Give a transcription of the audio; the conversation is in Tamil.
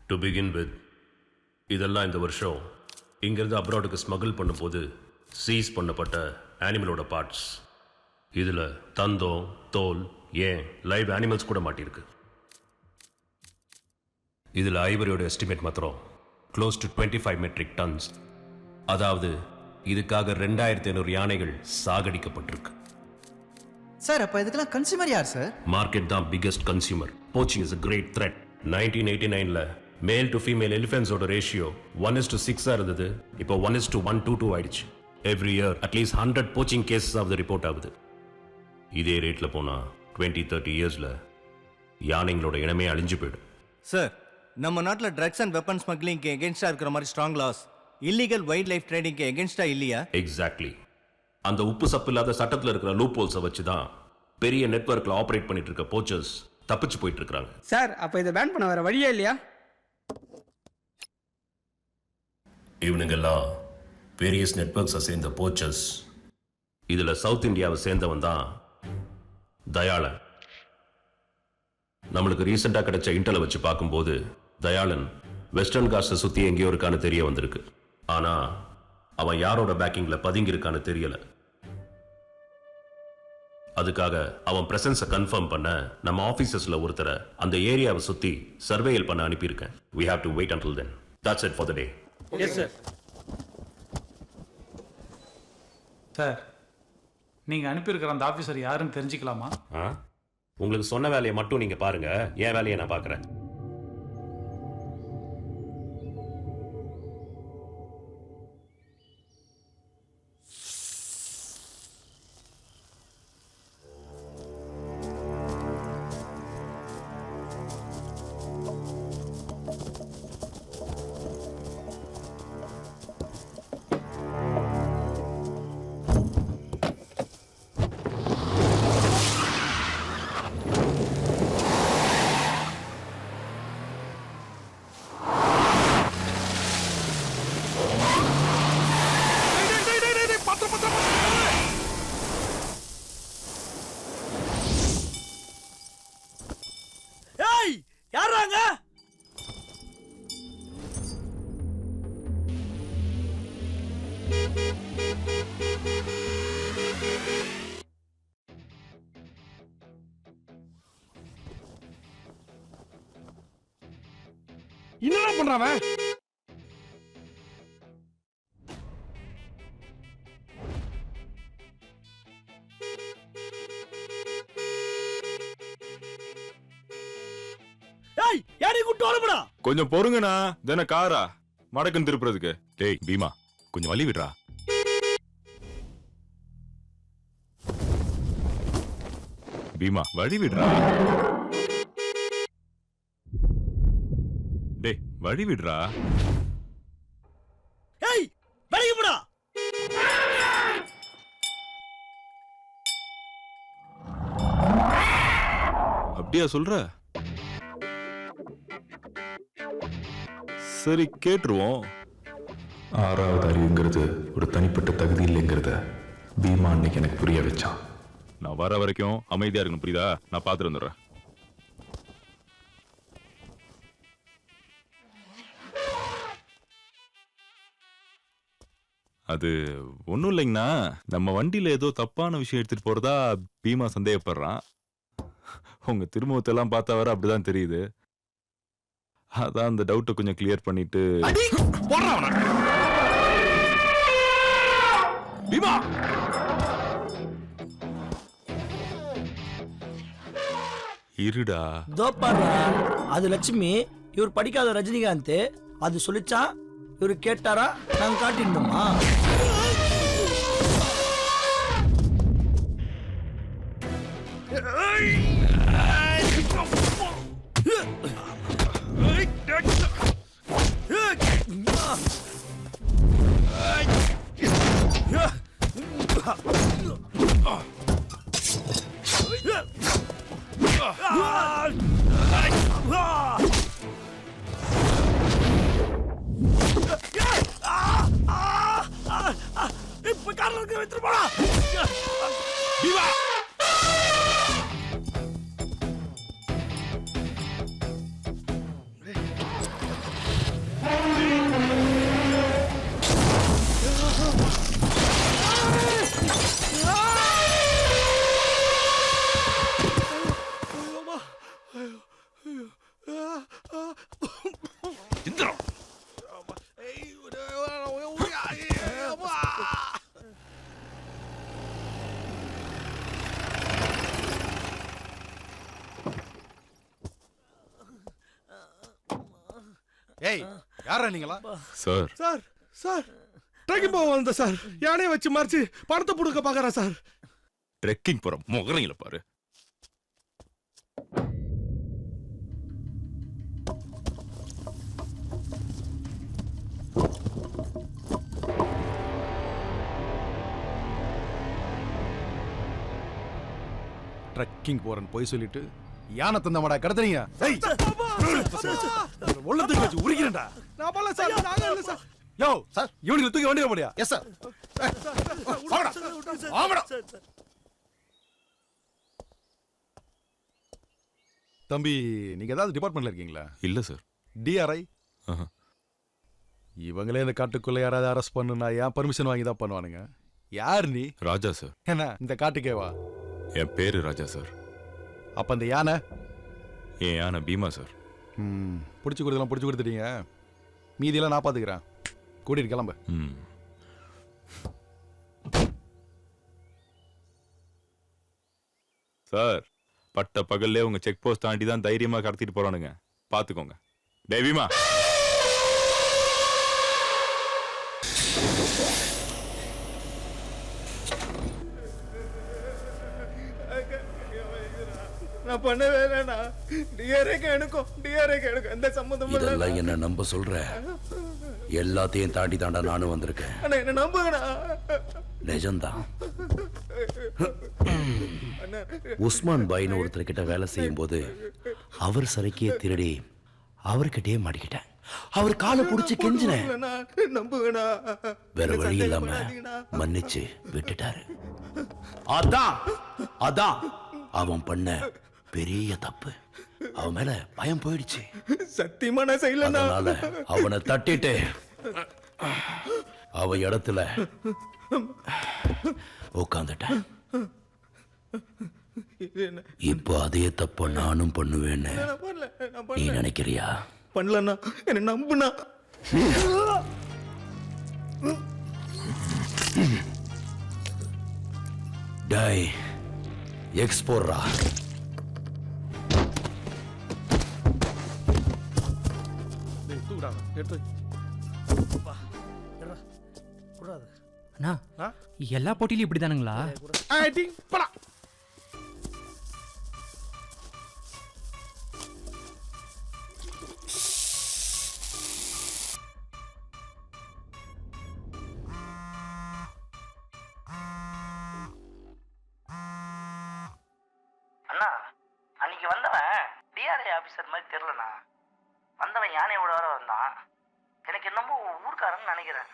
டு பிகின் வித் இதெல்லாம் இந்த வருஷம் இங்கிருந்து அப்ராடுக்கு ஸ்மகிள் பண்ணும்போது சீஸ் பண்ணப்பட்ட அனிமலோட பார்ட்ஸ். இதில் தந்தம், தோல், ஏன் லைவ் அனிமல்ஸ் கூட மாட்டியிருக்கு. இதில் ஐவரியோட எஸ்டிமேட் மாத்திரம் க்ளோஸ் டு 25 மெட்ரிக் டன்ஸ். அதாவது இதுக்காக 2500 யானைகள் சாகடிக்கப்பட்டிருக்கு. சார் அப்ப இதுக்கெல்லாம் கன்சியூமர் யார் சார்? மார்க்கெட் தான் biggest consumer. Poaching is a great threat. 1989ல மேல் டு ஃபீமேல் எலிஃபென்ட்ஸோட ரேஷியோ 1:6 இருந்தது. இப்போ 1:122 ஆயிடுச்சு. Every year at least 100 poaching cases of report ஆகுது. இதே ரேட்ல போனா 20-30 இயர்ஸ்ல யானைங்களோட இனமே அழிஞ்சு போயிடும். சார், நம்ம நாட்டில் ட்ரக்ஸ் அண்ட் வெப்பன் ஸ்மக்லிங்க்கு எகென்ஸ்டா இருக்கிற மாதிரி strong laws illegal wildlife ட்ரேடிங்க்கு எகென்ஸ்டா இல்லையா? எக்ஸாக்ட்லி. அந்த உப்பு சப்பு இல்லாத சட்டத்தில் இருக்கிற லூப் ஹோல்ஸை வச்சு தான் பெரிய நெட்வொர்க்ல ஆப்ரேட் பண்ணிட்டு இருக்க போச்சர்ஸ் தப்பிச்சு போயிட்டு இருக்காங்க. சார் அப்ப இதை பேன் பண்ண வேற வழியே இல்லையா? இவனுங்கெல்லாம் வேரியஸ் நெட்வொர்க்ஸை சேர்ந்த போச்சர்ஸ். இதுல சவுத் இந்தியாவை சேர்ந்தவன் தான் தயாளன். நம்மளுக்கு ரீசெண்டா கிடைச்ச இன்டர்ல வச்சு பார்க்கும்போது தயாளன் வெஸ்டர்ன் காஸ்ட்டை சுத்தி எங்கேயோ இருக்கான்னு தெரிய வந்திருக்கு. ஆனா அவன் யாரோட பேக்கிங்ல பதுங்கி இருக்கான்னு தெரியல. அதுக்காக அவன் பிரசன்ஸை கன்ஃபார்ம் பண்ண நம்ம ஆபீசர்ஸ்ல ஒருத்தரை அந்த ஏரியாவை சுத்தி சர்வேயல் பண்ண அனுப்பியிருக்கேன். We have to wait until then. That's it for the day. Yes sir. Sir, நீங்க அனுப்பியிருக்கிற அந்த ஆபீசர் யாருன்னு தெரிஞ்சுக்கலாமா? உங்களுக்கு சொன்ன வேலையை மட்டும் நீங்க பாருங்க, என் வேலையை நான் பார்க்கறேன். என்னடா பண்றான்? ஏய், யாரை கூட்டி வரணும்டா? கொஞ்சம் பொறுங்கண்ணா. தானே காரா மடக்குன்னு திருப்புறதுக்கு. டேய் பீமா, கொஞ்சம் வழி விடுறா. பீமா, வழி விடுறா. டேய் வழி விடுறா. ஏய், வெளிய போடா. அப்படியா சொல்ற? சரி கேட்டுருவோம். ஆறாவது அறிவுங்கிறது ஒரு தனிப்பட்ட தகுதி இல்லைங்கிறத பீமா அன்னைக்கு எனக்கு புரிய வச்சான். நான் வர வரைக்கும் அமைதியா இருக்கணும், புரியுதா? நான் பாத்துட்டு வந்துடுறேன். அது ஒன்றும் இல்லைங்கண்ணா, நம்ம வண்டியில ஏதோ தப்பான விஷயம் எடுத்துட்டு போறதா பீமா சந்தேகப்படுறான். உங்க திருமுகத்தெல்லாம் பார்த்தா வர அப்படிதான் தெரியுது. அதான் அந்த டவுட்டை கொஞ்சம் கிளியர் பண்ணிட்டு. பீமா, இருடா. தோப்பாடுறா, அது லட்சுமி, இவர் படிக்காத ரஜினிகாந்த். அது சொல்லிச்சா, இவரு கேட்டாரா, நாங்க காட்டிருந்தோமா? இப்ப காரணத்துக்கு வைத்து போடா. இந்திரம். ஏய் யாரா நீங்களா? சார் சார் சார் ட்ரெக்கிங் போக வந்த சார், யானையை வச்சு மறைச்சு பணத்தை புடுக்க பாக்குறா சார். ட்ரெக்கிங் போற முகரையில பாரு. ட்ரெக்கிங் போறேன்னு போய் சொல்லிட்டு யானை தந்தமாடா கடத்துறீங்க. ஏய் உள்ளத்துக்கு வச்சு உரிக்கிறேன்டா. நான் போல சார், நாங்க இல்ல சார். யோ சார், இவனுக்கு தூக்கி வண்டியில போடியா? Yes sir. வாங்கடா வாங்கடா. தம்பி, நீங்க ஏதாவது டிபார்ட்மெண்ட்ல இருக்கீங்களா? இல்ல சார். டிஆர்ஐ. ஆஹா. இவங்களே இந்த காட்டுக்குள்ள யாராவது அரெஸ்ட் பண்ணுனா ஏன் பர்மிஷன் வாங்கி தான் பண்ணுவானுங்க. யார் நீ? ராஜா சார். என்ன இந்த காட்டுக்கேவா? என் பேரு ராஜா சார். அப்ப அந்த யானை என் யானை பீமா சார். பிடிச்சி கொடுத்துட்டீங்க. மீதியெல்லாம் நான் பாத்துக்கிறேன். கூட்டிட்டு கிளம்பு. சார், பட்ட பகல்லே உங்க செக் போஸ்ட் தாண்டி தான் தைரியமா கடத்திட்டு போறானுங்க. பாத்துக்கோங்க. டேய் பீமா. நான் பண்ணவே இல்லைண்ணா. டிஆர்ஏக்கு எனக்கும் எந்த சம்மந்தமும் இல்லை. இதெல்லாம் என்ன நம்ப சொல்ற? எல்லாத்தையும் தாண்டி தாண்டா நானும் வந்திருக்கேன். அண்ணா என்ன நம்புங்கண்ணா. நிஜம்தான். உஸ்மான் பாய்னு ஒருத்தர் கிட்ட வேலை செய்யும் போது அவர் சரக்கிய திருடி அவர்கிட்டயே மாட்டிக்கிட்டேன். அவர் காலை புடிச்சு கெஞ்சினேன். நம்புங்கண்ணா. வேற வழி இல்லாம மன்னிச்சு விட்டுட்டாரு. அதான் அவன் பண்ண பெரிய தப்பு. அவன் மேல பயம் போயிடுச்சு. சத்தியமா நான் செய்யலண்ணா. அதனால அவனை தட்டிட்டு அவ இடத்துல உட்காந்துட்டேன். இப்போ அதே தப்ப நானும் பண்ணுவேன்னு நீ நினைக்கிறியா? பண்ணலண்ணா, என்ன நம்புனா. டை எக்ஸ்போர்ரா. அண்ணா எல்லா போட்டியிலும் இப்படி தானுங்களா? அண்ணா, அன்னைக்கு வந்தவன் டிஆர்ஐ ஆபீசர் மாதிரி தெரியலண்ணா. வந்தவன் யானையோட வர வந்தான். எனக்கு என்னமோ ஊர்க்காரன்னு நினைக்கிறேன்.